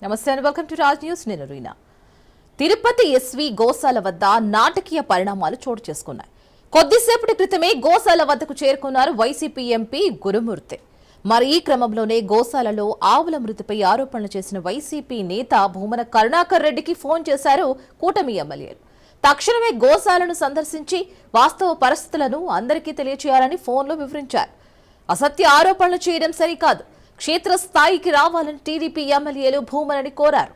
నమస్తే and welcome to Raj news. నేను Reena. Tirupati SV గోశాల వద్ద నాటకీయ పరిణామాలు చోటు చేసుకున్నాయి. కొద్దిసేపటి క్రితమే గోశాల వద్దకు చేరుకున్నారు వైసీపీ ఎంపీ గురుమూర్తి. మరి ఈ క్రమంలోనే గోశాలలో ఆవుల మృతిపై ఆరోపణలు చేసిన వైసీపీ నేత భూమన కరుణాకర్ రెడ్డికి ఫోన్ చేశారు కూటమి ఎమ్మెల్యేలు. తక్షణమే గోశాలను సందర్శించి వాస్తవ పరిస్థితులను అందరికీ తెలియచేయాలని ఫోన్లో వివరించారు. అసత్య ఆరోపణలు చేయడం సరికాదు, క్షేత్రస్థాయికి రావాలని టీడీపీ ఎమ్మెల్యేలు భూమనని కోరారు.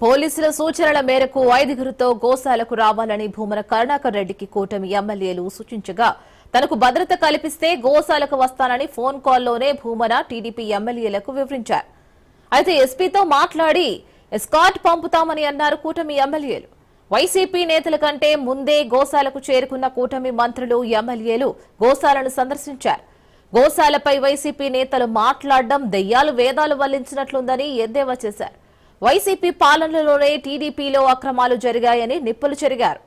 పోలీసుల సూచనల మేరకు 5గురితో గోశాలకు రావాలని భూమన కరుణాకర్ రెడ్డికి కూటమి ఎమ్మెల్యేలు సూచించగా తనకు భద్రత కల్పిస్తే గోశాలకు వస్తానని ఫోన్ కాల్లోనే భూమన టీడీపీ ఎమ్మెల్యేలకు వివరించారు. అయితే ఎస్పీతో మాట్లాడి ఎస్కాట్ పంపుతామని అన్నారు కూటమి ఎమ్మెల్యేలు. వైసీపీ నేతల కంటే ముందే గోశాలకు చేరుకున్న కూటమి మంత్రులు ఎమ్మెల్యేలు గోశాలను సందర్శించారు. గోశాలపై వైసీపీ నేతలు మాట్లాడడం దెయ్యాలు వేదాలు వల్లించినట్లుందని ఎద్దేవా చేశారు. వైసీపీ పాలనలోనే టీడీపీలో అక్రమాలు జరిగాయని నిప్పులు చెరిగారు.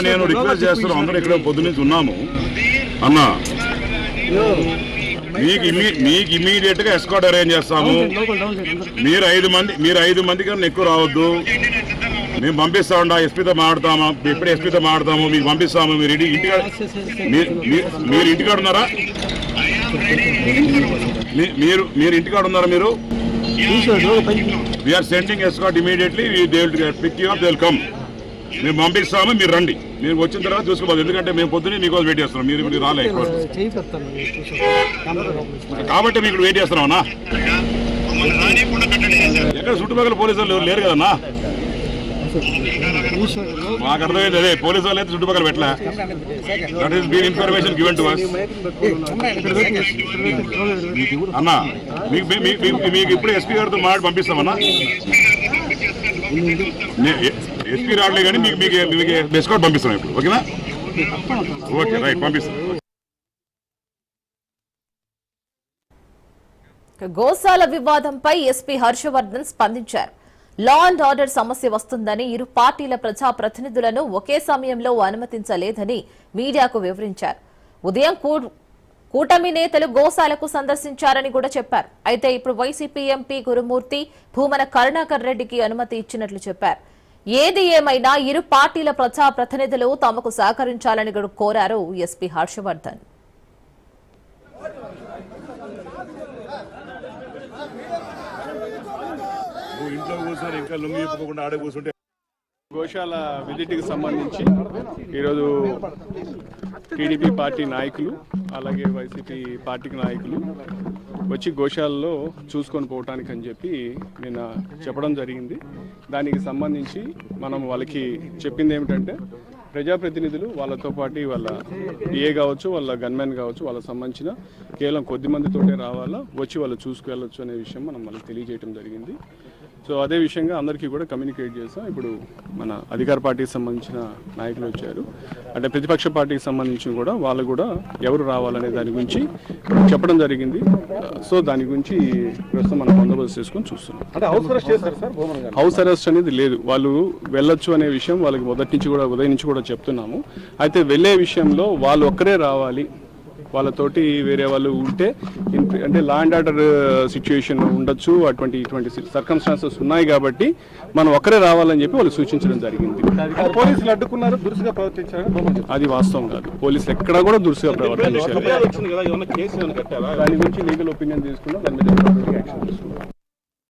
నేను రిక్వెస్ట్ చేస్తున్నాను, అందరూ ఇక్కడ పొద్దునుంచి ఉన్నాము అన్నా. మీకు ఇమీడియట్ గా ఎస్కాట్ అరేంజ్ చేస్తాము. మీరు 5 మంది కన్నా ఎక్కువ రావద్దు. మేము పంపిస్తామండి, ఎస్పీతో మాట్లాడతాము. ఎప్పుడు ఎస్పీతో మాట్లాడతాము, మీకు పంపిస్తాము. మీరు ఇంటికాడ ఉన్నారా? మీరు ఇంటికాడ ఉన్నారా? మీరు we are sending escort immediately. They will pick you up, they will come. మేము పంపిస్తాము, మీరు రండి. మీరు వచ్చిన తర్వాత చూసుకోవాలి. ఎందుకంటే మేము పొద్దున్నే మీకోసం వెయిట్ చేస్తున్నాం. మీరు రాలే కాబట్టి మీకు వెయిట్ చేస్తున్నామన్నా. ఎక్కడ చుట్టుపక్కల పోలీసులు లేరు కదన్నా. మాకు అర్థమైంది, అదే పోలీసు వాళ్ళు అయితే చుట్టుపక్కల పెట్టలే. That is been information given to us. అన్నా మీకు ఇప్పుడు ఎస్పీ గారితో మాట్లాడి పంపిస్తామన్నా. ఎస్పీ రావట్లే కానీ మీకు ఎస్కాట్ పంపిస్తాం ఇప్పుడు. ఓకేనా? ఓకే, రైట్, పంపిస్తాం. గోశాల వివాదంపై ఎస్పీ హర్షవర్ధన్ స్పందించారు. లా అండ్ ఆర్డర్ సమస్య వస్తుందని ఇరు పార్టీల ప్రజాప్రతినిధులను ఒకే సమయంలో అనుమతించలేదని మీడియాకు వివరించారు. ఉదయం కూటమి నేతలు గోశాలకు సందర్శించారని కూడా చెప్పారు. అయితే ఇప్పుడు వైసీపీ ఎంపీ గురుమూర్తి భూమన కరుణాకర్ రెడ్డికి అనుమతి ఇచ్చినట్లు చెప్పారు. ఏది ఏమైనా ఇరు పార్టీల ప్రజాప్రతినిధులు తమకు సహకరించాలని కూడా కోరారు ఎస్పీ హర్షవర్ధన్. గోశాల విజిట్కి సంబంధించి ఈరోజు టీడీపీ పార్టీ నాయకులు అలాగే వైసీపీ పార్టీ నాయకులు వచ్చి గోశాలలో చూసుకొని పోవటానికి అని చెప్పి నేను చెప్పడం జరిగింది. దానికి సంబంధించి మనం వాళ్ళకి చెప్పింది ఏమిటంటే, ప్రజాప్రతినిధులు వాళ్ళతో పాటు వాళ్ళ డిఏ కావచ్చు, వాళ్ళ గన్మెన్ కావచ్చు, వాళ్ళకి సంబంధించిన కేవలం కొద్ది మందితోటే రావాలా, వచ్చి వాళ్ళు చూసుకెళ్ళొచ్చు అనే విషయం మనం వాళ్ళకి తెలియజేయడం జరిగింది. సో అదే విషయంగా అందరికీ కూడా కమ్యూనికేట్ చేస్తాం. ఇప్పుడు మన అధికార పార్టీకి సంబంధించిన నాయకులు వచ్చారు, అంటే ప్రతిపక్ష పార్టీకి సంబంధించిన కూడా వాళ్ళు కూడా ఎవరు రావాలనే దాని గురించి చెప్పడం జరిగింది. సో దాని గురించి ప్రస్తుతం మనం బందోబస్తు చేసుకొని చూస్తున్నాం. హౌస్ అరెస్ట్ అనేది లేదు, వాళ్ళు వెళ్ళొచ్చు అనే విషయం వాళ్ళకి ఉదయం నుంచి కూడా చెప్తున్నాము. అయితే వెళ్ళే విషయంలో వాళ్ళు ఒక్కరే రావాలి, వాళ్ళతోటి వేరే వాళ్ళు ఉంటే అంటే లా అండ్ ఆర్డర్ సిచ్యుయేషన్ ఉండొచ్చు, ఇటువంటి సర్కమ్స్టాన్సెస్ ఉన్నాయి కాబట్టి మనం ఒక్కరే రావాలని చెప్పి వాళ్ళు సూచించడం జరిగింది. పోలీసులు అడ్డుకున్నారు, దురుసుగా ప్రవర్తించారు. అది వాస్తవం కాదు, పోలీసులు ఎక్కడా కూడా దురుసుగా ప్రవర్తించారు. కేసు దాని గురించి లీగల్ ఒపీనియన్ తీసుకున్నాం, దాని మీద యాక్షన్ తీసుకున్నాం.